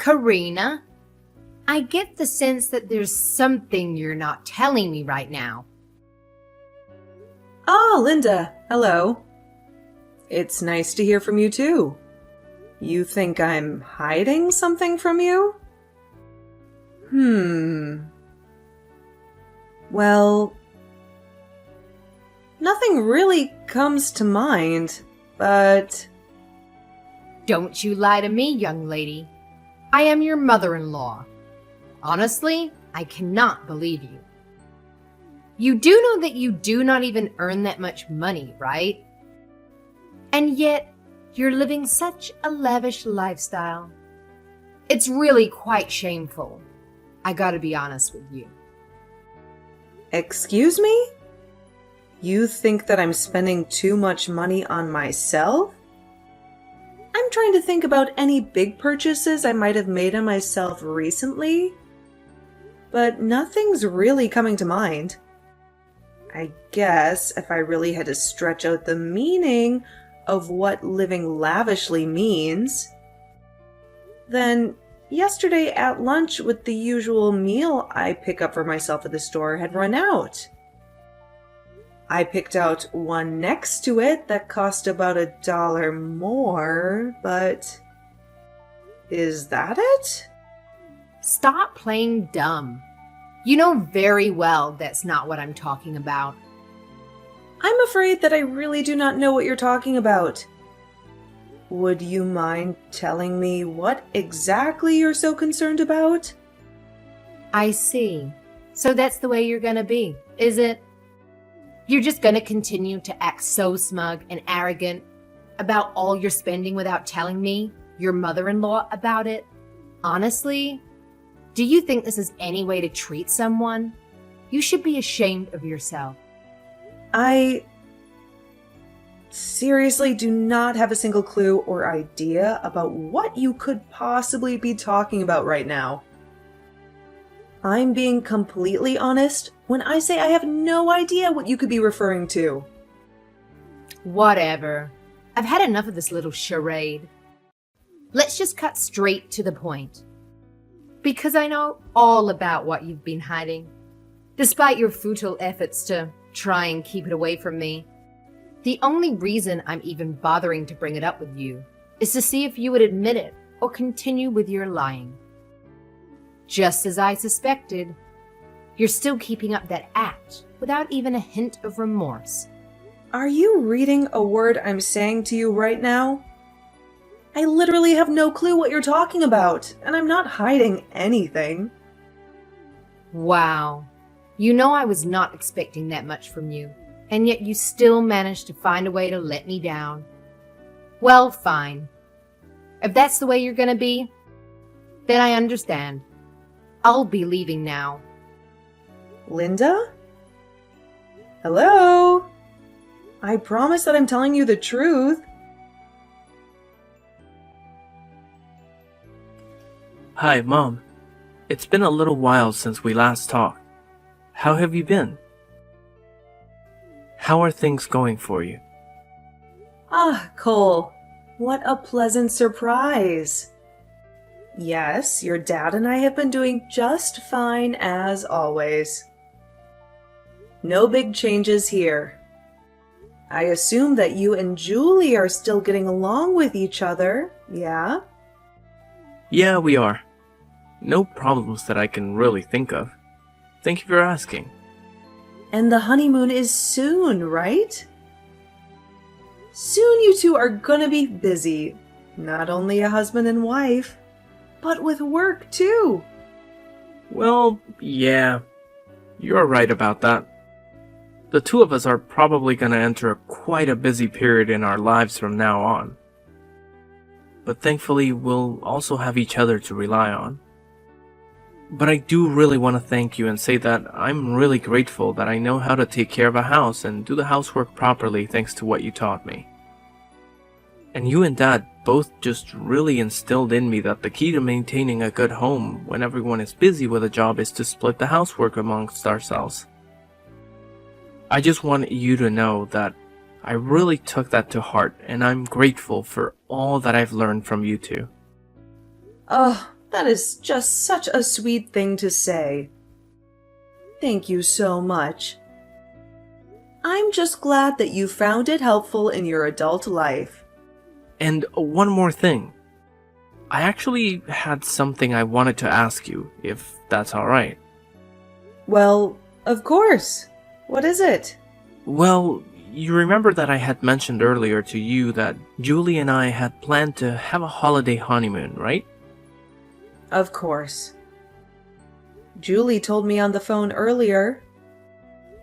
Karina, I get the sense that there's something you're not telling me right now. Ah, Linda, hello. It's nice to hear from you too. You think I'm hiding something from you? Well, nothing really comes to mind, but... Don't you lie to me, young lady. I am your mother-in-law. Honestly, I cannot believe you. You do know that you do not even earn that much money, right? And yet, you're living such a lavish lifestyle. It's really quite shameful. I gotta be honest with you. Excuse me? You think that I'm spending too much money on myself? I'm trying to think about any big purchases I might have made on myself recently, but nothing's really coming to mind. I guess if I really had to stretch out the meaning of what living lavishly means, then yesterday at lunch with the usual meal I pick up for myself at the store had run out. I picked out one next to it that cost about $1 more, but is that it? Stop playing dumb. You know very well that's not what I'm talking about. I'm afraid that I really do not know what you're talking about. Would you mind telling me what exactly you're so concerned about? I see. So that's the way you're gonna be, is it? You're just gonna continue to act so smug and arrogant about all your spending without telling me, your mother-in-law, about it? Honestly, do you think this is any way to treat someone? You should be ashamed of yourself. I seriously do not have a single clue or idea about what you could possibly be talking about right now. I'm being completely honest when I say I have no idea what you could be referring to. Whatever. I've had enough of this little charade. Let's just cut straight to the point. Because I know all about what you've been hiding, despite your futile efforts to try and keep it away from me. The only reason I'm even bothering to bring it up with you is to see if you would admit it or continue with your lying. Just as I suspected, you're still keeping up that act without even a hint of remorse. Are you reading a word I'm saying to you right now? I literally have no clue what you're talking about, and I'm not hiding anything. Wow. You know I was not expecting that much from you, and yet you still managed to find a way to let me down. Well, fine. If that's the way you're gonna be, then I understand. I'll be leaving now. Linda? Hello? I promise that I'm telling you the truth. Hi, Mom. It's been a little while since we last talked. How have you been? How are things going for you? Ah, Cole, what a pleasant surprise. Yes, your dad and I have been doing just fine as always. No big changes here. I assume that you and Julie are still getting along with each other, yeah? Yeah, we are. No problems that I can really think of. Thank you for asking. And the honeymoon is soon, right? Soon you two are gonna be busy. Not only a husband and wife, but with work too. Well, yeah. You're right about that. The two of us are probably gonna enter quite a busy period in our lives from now on. But thankfully, we'll also have each other to rely on. But I do really want to thank you and say that I'm really grateful that I know how to take care of a house and do the housework properly thanks to what you taught me. And you and Dad both just really instilled in me that the key to maintaining a good home when everyone is busy with a job is to split the housework amongst ourselves. I just want you to know that I really took that to heart and I'm grateful for all that I've learned from you two. Oh, That is just such a sweet thing to say. Thank you so much. I'm just glad that you found it helpful in your adult life. And one more thing. I actually had something I wanted to ask you, if that's alright. Well, of course. What is it? Well, you remember that I had mentioned earlier to you that Julie and I had planned to have a holiday honeymoon, right? Of course. Julie told me on the phone earlier.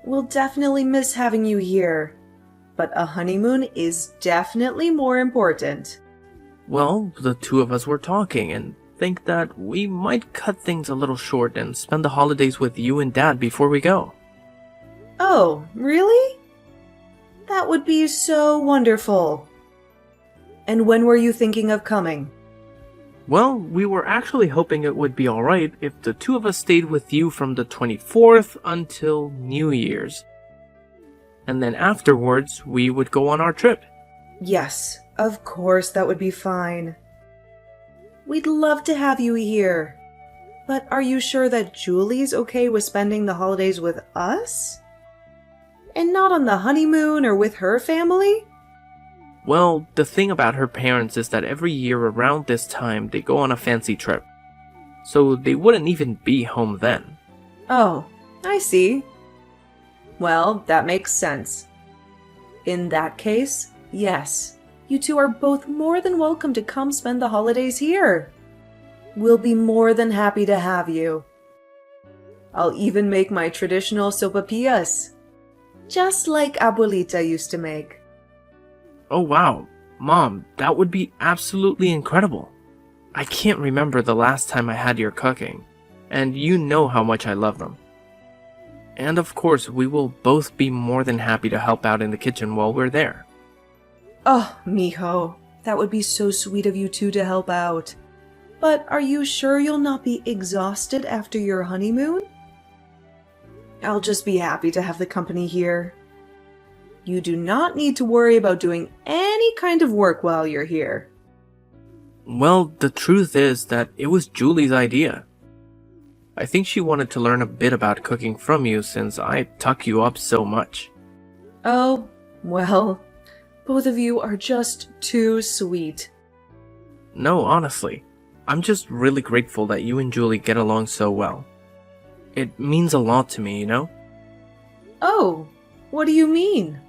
We'll definitely miss having you here, but a honeymoon is definitely more important. Well, the two of us were talking and think that we might cut things a little short and spend the holidays with you and Dad before we go. Oh, really? That would be so wonderful. And when were you thinking of coming? Well, we were actually hoping it would be alright if the two of us stayed with you from the 24th until New Year's. And then afterwards, we would go on our trip. Yes, of course that would be fine. We'd love to have you here. But are you sure that Julie's okay with spending the holidays with us? And not on the honeymoon or with her family? Well, the thing about her parents is that every year around this time they go on a fancy trip. So they wouldn't even be home then. Oh, I see. Well, that makes sense. In that case, yes, you two are both more than welcome to come spend the holidays here. We'll be more than happy to have you. I'll even make my traditional sopapillas, just like Abuelita used to make. Oh wow, Mom, that would be absolutely incredible. I can't remember the last time I had your cooking, and you know how much I love them. And of course, we will both be more than happy to help out in the kitchen while we're there. Oh, mijo, that would be so sweet of you two to help out. But are you sure you'll not be exhausted after your honeymoon? I'll just be happy to have the company here. You do not need to worry about doing any kind of work while you're here. Well, the truth is that it was Julie's idea. I think she wanted to learn a bit about cooking from you since I tuck you up so much. Oh, well, both of you are just too sweet. No, honestly, I'm just really grateful that you and Julie get along so well. It means a lot to me, you know? Oh, what do you mean?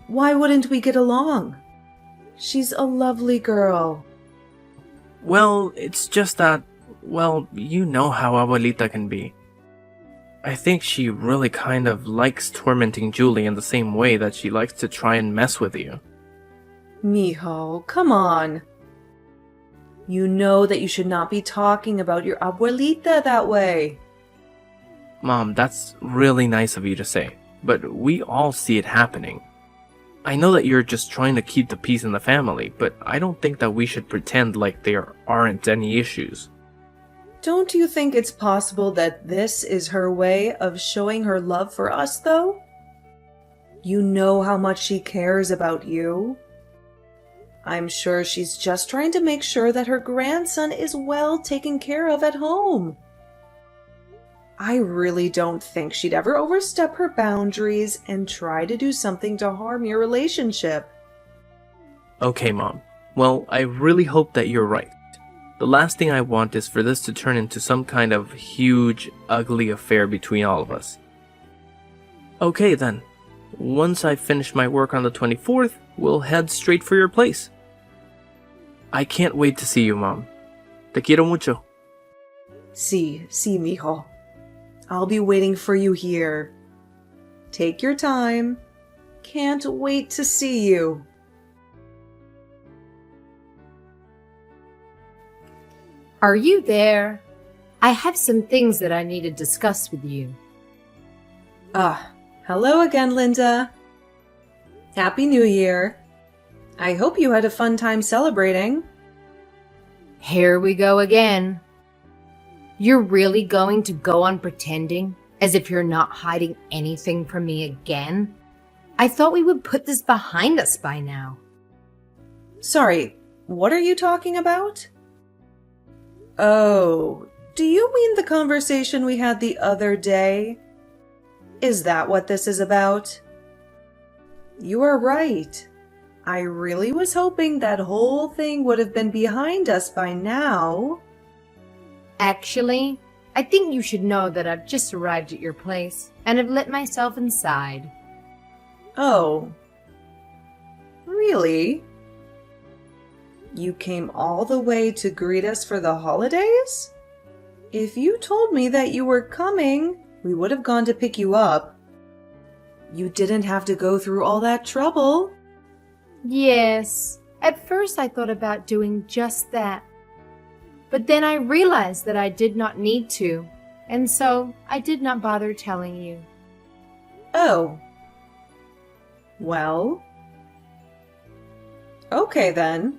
Why wouldn't we get along? She's a lovely girl. Well, it's just that, well, you know how Abuelita can be. I think she really kind of likes tormenting Julie in the same way that she likes to try and mess with you. Mijo, come on. You know that you should not be talking about your abuelita that way. Mom, that's really nice of you to say, but we all see it happening. I know that you're just trying to keep the peace in the family, but I don't think that we should pretend like there aren't any issues. Don't you think it's possible that this is her way of showing her love for us, though? You know how much she cares about you. I'm sure she's just trying to make sure that her grandson is well taken care of at home. I really don't think she'd ever overstep her boundaries and try to do something to harm your relationship. Okay, Mom. Well, I really hope that you're right. The last thing I want is for this to turn into some kind of huge, ugly affair between all of us. Okay then. Once I finish my work on the 24th, we'll head straight for your place. I can't wait to see you, Mom. Te quiero mucho. Sí, mijo. I'll be waiting for you here. Take your time. Can't wait to see you. Are you there? I have some things that I need to discuss with you. Hello again, Linda. Happy New Year. I hope you had a fun time celebrating. Here we go again. You're really going to go on pretending as if you're not hiding anything from me again? I thought we would put this behind us by now. Sorry, what are you talking about? Oh, do you mean the conversation we had the other day? Is that what this is about? You are right. I really was hoping that whole thing would have been behind us by now. Actually, I think you should know that I've just arrived at your place and have let myself inside. Oh. Really? You came all the way to greet us for the holidays? If you told me that you were coming, we would have gone to pick you up. You didn't have to go through all that trouble. Yes, at first I thought about doing just that. But then I realized that I did not need to, and so I did not bother telling you. Oh. Well. Okay then.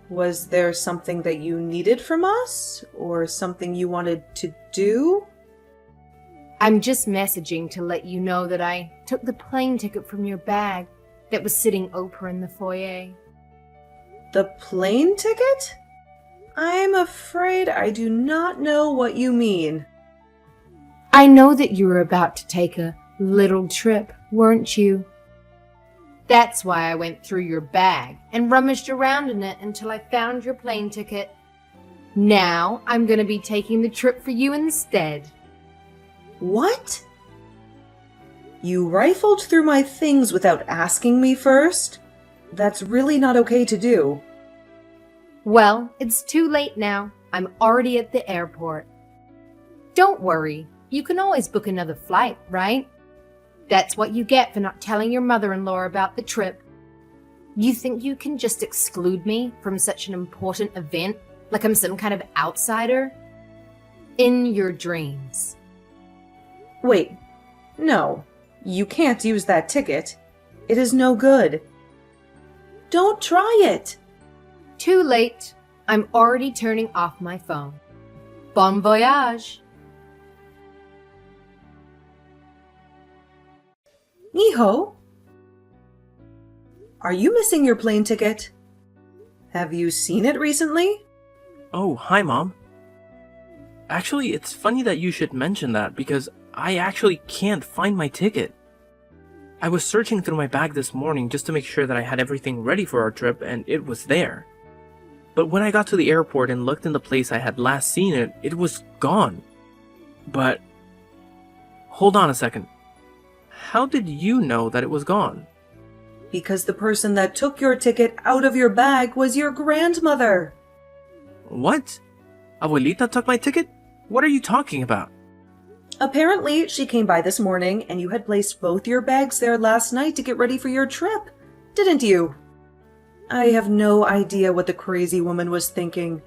Was there something that you needed from us, or something you wanted to do? I'm just messaging to let you know that I took the plane ticket from your bag that was sitting open in the foyer. The plane ticket? I'm afraid I do not know what you mean. I know that you were about to take a little trip, weren't you? That's why I went through your bag and rummaged around in it until I found your plane ticket. Now I'm going to be taking the trip for you instead. What? You rifled through my things without asking me first? That's really not okay to do. Well, it's too late now. I'm already at the airport. Don't worry. You can always book another flight, right? That's what you get for not telling your mother-in-law about the trip. You think you can just exclude me from such an important event, like I'm some kind of outsider? In your dreams. Wait, no, you can't use that ticket. It is no good. Don't try it. Too late. I'm already turning off my phone. Bon voyage. Miho? Are you missing your plane ticket? Have you seen it recently? Oh, hi, Mom. Actually, it's funny that you should mention that because I actually can't find my ticket. I was searching through my bag this morning just to make sure that I had everything ready for our trip and it was there. But when I got to the airport and looked in the place I had last seen it, it was gone. But hold on a second. How did you know that it was gone? Because the person that took your ticket out of your bag was your grandmother. What? Abuelita took my ticket? What are you talking about? Apparently, she came by this morning and you had placed both your bags there last night to get ready for your trip, didn't you? I have no idea what the crazy woman was thinking.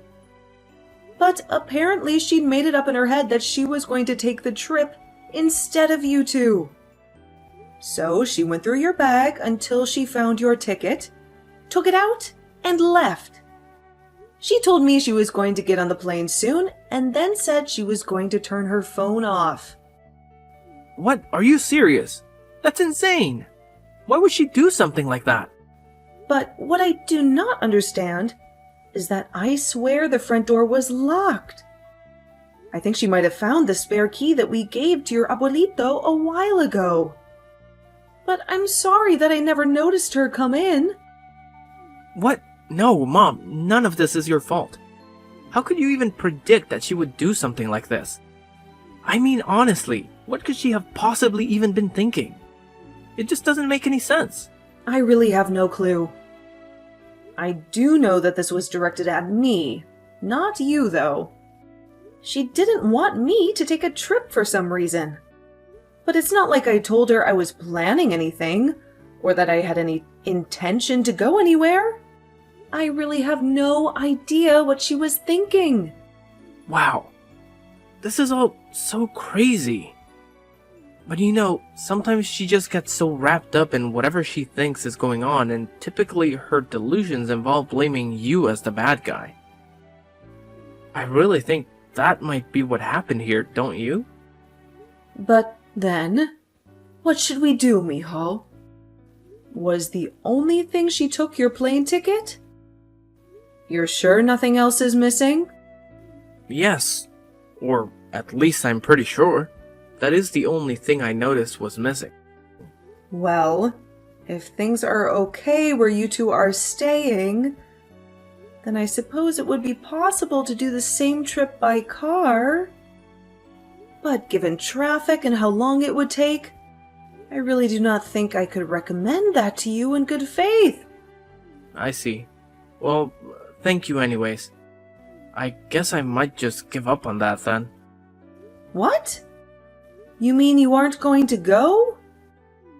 But apparently she'd made it up in her head that she was going to take the trip instead of you two. So she went through your bag until she found your ticket, took it out, and left. She told me she was going to get on the plane soon, and then said she was going to turn her phone off. What? Are you serious? That's insane! Why would she do something like that? But what I do not understand is that I swear the front door was locked. I think she might have found the spare key that we gave to your abuelito a while ago. But I'm sorry that I never noticed her come in. What? No, Mom, none of this is your fault. How could you even predict that she would do something like this? I mean, honestly, what could she have possibly even been thinking? It just doesn't make any sense. I really have no clue. I do know that this was directed at me, not you, though. She didn't want me to take a trip for some reason. But it's not like I told her I was planning anything, or that I had any intention to go anywhere. I really have no idea what she was thinking. Wow. This is all so crazy. But you know, sometimes she just gets so wrapped up in whatever she thinks is going on, and typically her delusions involve blaming you as the bad guy. I really think that might be what happened here, don't you? But then, what should we do, Miho? Was the only thing she took your plane ticket? You're sure nothing else is missing? Yes. Or at least I'm pretty sure. That is the only thing I noticed was missing. Well, if things are okay where you two are staying, then I suppose it would be possible to do the same trip by car. But given traffic and how long it would take, I really do not think I could recommend that to you in good faith. I see. Well, thank you anyways. I guess I might just give up on that then. What? You mean you aren't going to go?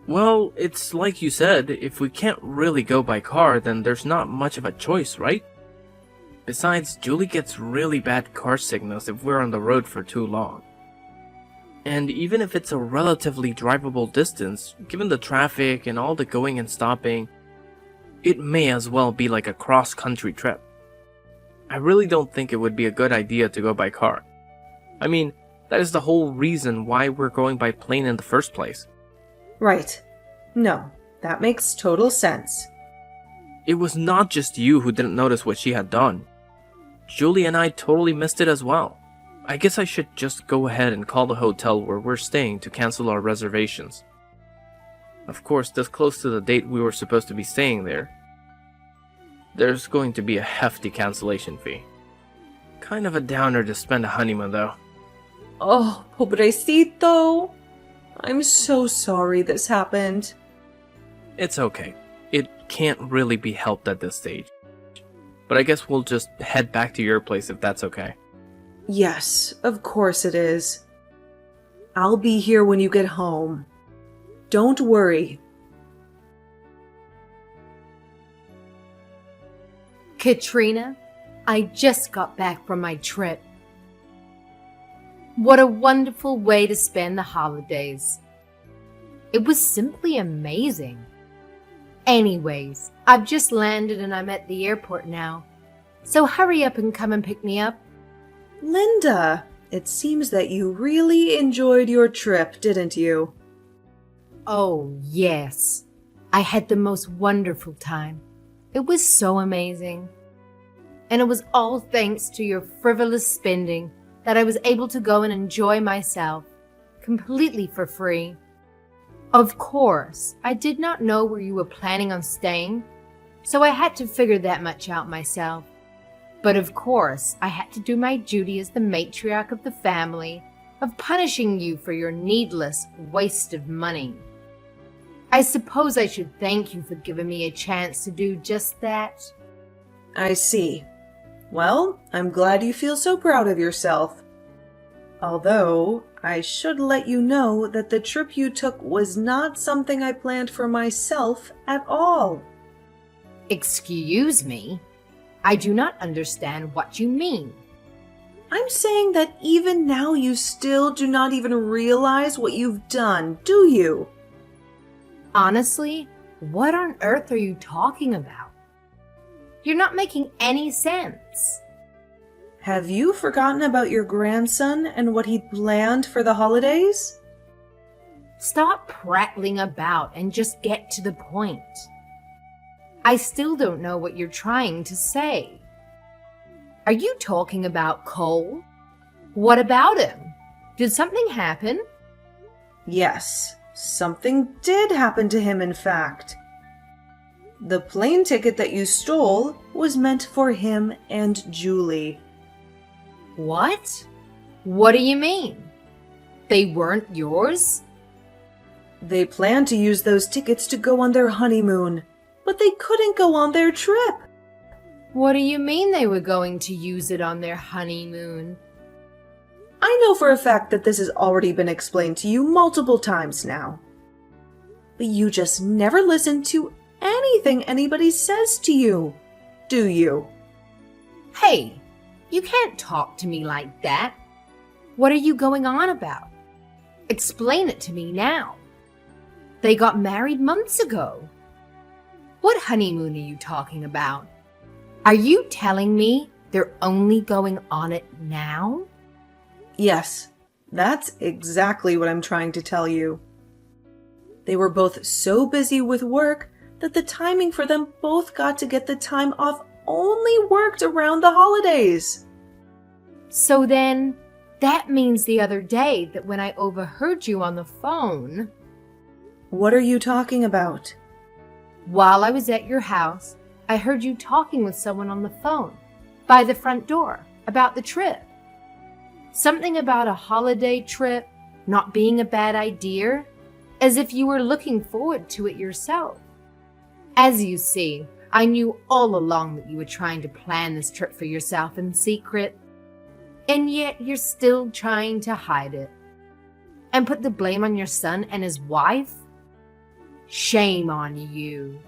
Well, it's like you said, if we can't really go by car, then there's not much of a choice, right? Besides, Julie gets really bad car signals if we're on the road for too long. And even if it's a relatively drivable distance, given the traffic and all the going and stopping, it may as well be like a cross-country trip. I really don't think it would be a good idea to go by car. I mean, that is the whole reason why we're going by plane in the first place. Right. No, that makes total sense. It was not just you who didn't notice what she had done. Julie and I totally missed it as well. I guess I should just go ahead and call the hotel where we're staying to cancel our reservations. Of course, this close to the date we were supposed to be staying there, there's going to be a hefty cancellation fee. Kind of a downer to spend a honeymoon though. Oh, pobrecito. I'm so sorry this happened. It's okay. It can't really be helped at this stage. But I guess we'll just head back to your place if that's okay. Yes, of course it is. I'll be here when you get home. Don't worry. Katrina, I just got back from my trip. What a wonderful way to spend the holidays. It was simply amazing. Anyways, I've just landed and I'm at the airport now. So hurry up and come and pick me up. Linda, it seems that you really enjoyed your trip, didn't you? Oh, yes. I had the most wonderful time. It was so amazing. And it was all thanks to your frivolous spending that I was able to go and enjoy myself, completely for free. Of course, I did not know where you were planning on staying, so I had to figure that much out myself. But of course, I had to do my duty as the matriarch of the family of punishing you for your needless waste of money. I suppose I should thank you for giving me a chance to do just that. I see. Well, I'm glad you feel so proud of yourself. Although, I should let you know that the trip you took was not something I planned for myself at all. Excuse me? I do not understand what you mean. I'm saying that even now you still do not even realize what you've done, do you? Honestly, what on earth are you talking about? You're not making any sense. Have you forgotten about your grandson and what he'd planned for the holidays? Stop prattling about and just get to the point. I still don't know what you're trying to say. Are you talking about Cole? What about him? Did something happen? Yes, something did happen to him, in fact. The plane ticket that you stole was meant for him and Julie. What? What do you mean? They weren't yours? They planned to use those tickets to go on their honeymoon, but they couldn't go on their trip. What do you mean they were going to use it on their honeymoon? I know for a fact that this has already been explained to you multiple times now. But you just never listen to anything anybody says to you, do you? Hey, you can't talk to me like that. What are you going on about? Explain it to me now. They got married months ago. What honeymoon are you talking about? Are you telling me they're only going on it now? Yes, that's exactly what I'm trying to tell you. They were both so busy with work that the timing for them both got to get the time off only worked around the holidays. So then, that means the other day that when I overheard you on the phone, What are you talking about? while I was at your house, I heard you talking with someone on the phone by the front door about the trip. Something about a holiday trip not being a bad idea, as if you were looking forward to it yourself. As you see, I knew all along that you were trying to plan this trip for yourself in secret, and yet you're still trying to hide it and put the blame on your son and his wife? Shame on you.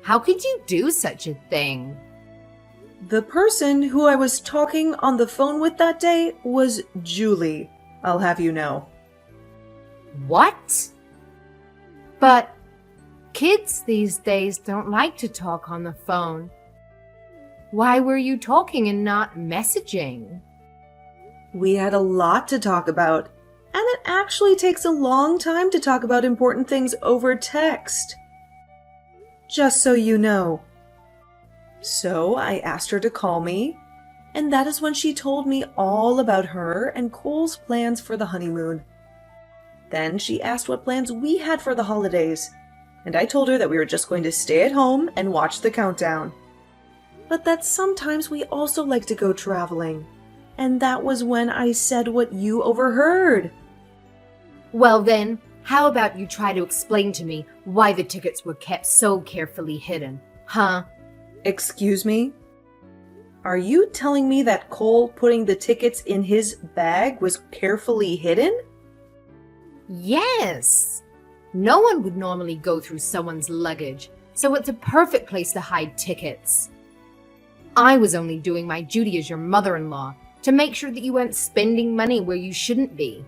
How could you do such a thing? The person who I was talking on the phone with that day was Julie, I'll have you know. What? But kids these days don't like to talk on the phone. Why were you talking and not messaging? We had a lot to talk about, and it actually takes a long time to talk about important things over text. Just so you know. So I asked her to call me, and that is when she told me all about her and Cole's plans for the honeymoon. Then she asked what plans we had for the holidays, and I told her that we were just going to stay at home and watch the countdown. But that sometimes we also like to go traveling, and that was when I said what you overheard. Well then, how about you try to explain to me why the tickets were kept so carefully hidden, huh? Excuse me? Are you telling me that Cole putting the tickets in his bag was carefully hidden? Yes. No one would normally go through someone's luggage, so it's a perfect place to hide tickets. I was only doing my duty as your mother-in-law to make sure that you weren't spending money where you shouldn't be.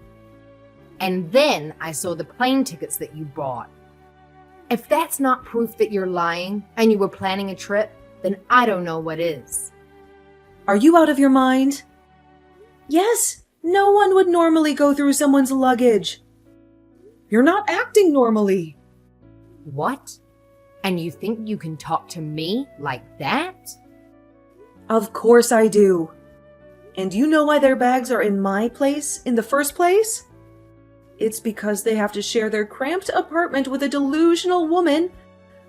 And then I saw the plane tickets that you bought. If that's not proof that you're lying and you were planning a trip, then I don't know what is. Are you out of your mind? Yes, no one would normally go through someone's luggage. You're not acting normally. What? And you think you can talk to me like that? Of course I do. And you know why their bags are in my place in the first place? It's because they have to share their cramped apartment with a delusional woman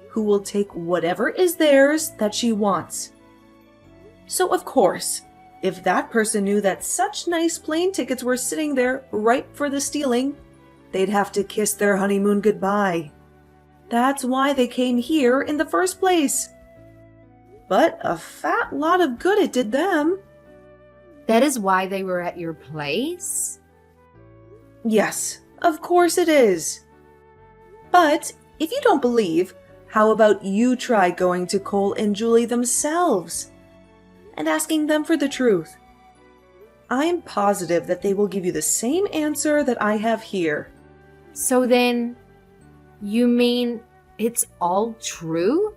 who will take whatever is theirs that she wants. So of course, if that person knew that such nice plane tickets were sitting there ripe for the stealing, they'd have to kiss their honeymoon goodbye. That's why they came here in the first place. But a fat lot of good it did them. That is why they were at your place? Yes, of course it is. But if you don't believe, how about you try going to Cole and Julie themselves and asking them for the truth? I'm positive that they will give you the same answer that I have here. So then, you mean it's all true?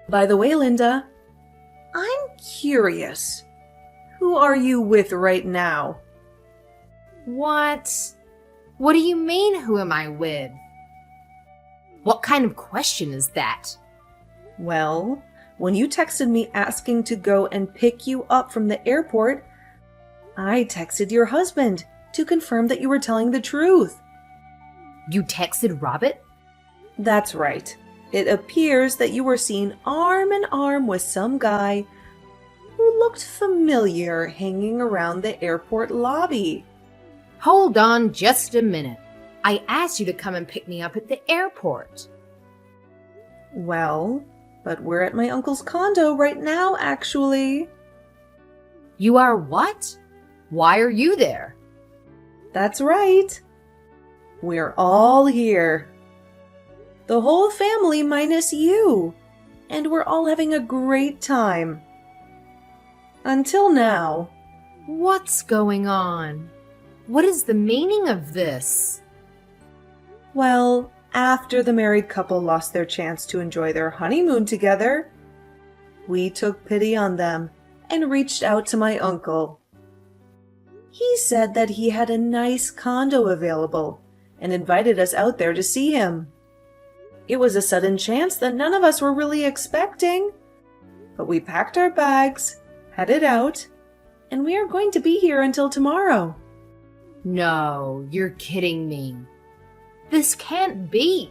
By the way, Linda, I'm curious. Who are you with right now? What? What do you mean, who am I with? What kind of question is that? Well, when you texted me asking to go and pick you up from the airport, I texted your husband to confirm that you were telling the truth. You texted Robert? That's right. It appears that you were seen arm in arm with some guy who looked familiar hanging around the airport lobby. Hold on just a minute. I asked you to come and pick me up at the airport. Well, but we're at my uncle's condo right now, actually. You are what? Why are you there? That's right. We're all here. The whole family minus you. And we're all having a great time. Until now. What's going on? What is the meaning of this? Well, after the married couple lost their chance to enjoy their honeymoon together, we took pity on them and reached out to my uncle. He said that he had a nice condo available and invited us out there to see him. It was a sudden chance that none of us were really expecting, but we packed our bags, headed out, and we are going to be here until tomorrow. No, you're kidding me. This can't be.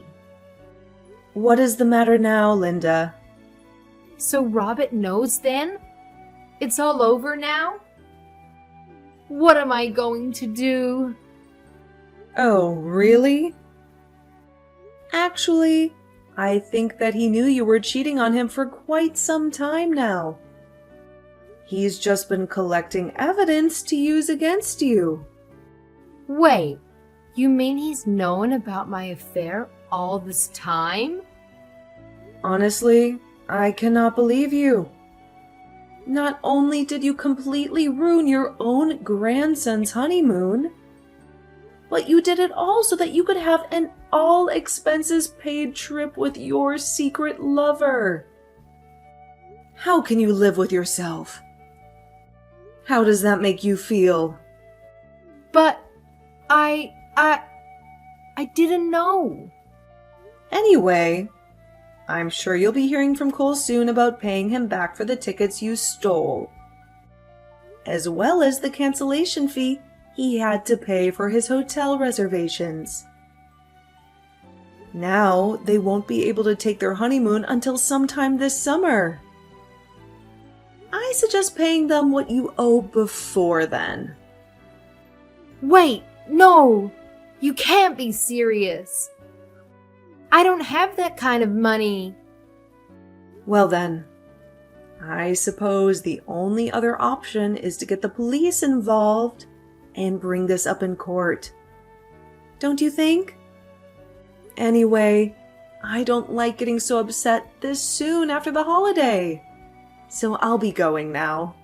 What is the matter now, Linda? So Robert knows then? It's all over now? What am I going to do? Oh, really? Actually, I think that he knew you were cheating on him for quite some time now. He's just been collecting evidence to use against you. Wait, you mean he's known about my affair all this time? Honestly, I cannot believe you. Not only did you completely ruin your own grandson's honeymoon, but you did it all so that you could have an all-expenses-paid trip with your secret lover. How can you live with yourself? How does that make you feel? But I didn't know. Anyway, I'm sure you'll be hearing from Cole soon about paying him back for the tickets you stole, as well as the cancellation fee he had to pay for his hotel reservations. Now they won't be able to take their honeymoon until sometime this summer. I suggest paying them what you owe before then. Wait, no! You can't be serious. I don't have that kind of money. Well then, I suppose the only other option is to get the police involved and bring this up in court. Don't you think? Anyway, I don't like getting so upset this soon after the holiday, so I'll be going now.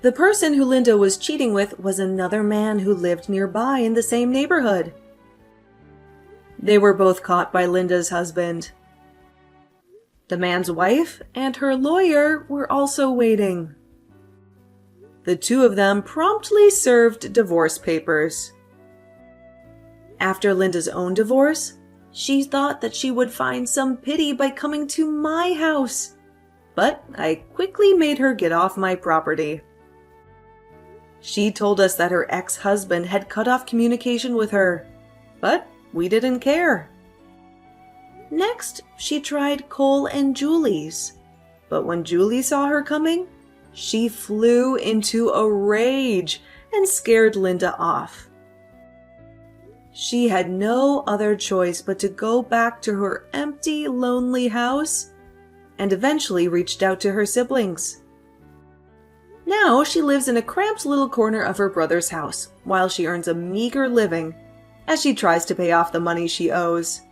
The person who Linda was cheating with was another man who lived nearby in the same neighborhood. They were both caught by Linda's husband. The man's wife and her lawyer were also waiting. The two of them promptly served divorce papers. After Linda's own divorce, she thought that she would find some pity by coming to my house, but I quickly made her get off my property. She told us that her ex-husband had cut off communication with her, but we didn't care. Next, she tried Cole and Julie's, but when Julie saw her coming, she flew into a rage and scared Linda off. She had no other choice but to go back to her empty, lonely house and eventually reached out to her siblings. Now she lives in a cramped little corner of her brother's house while she earns a meager living as she tries to pay off the money she owes.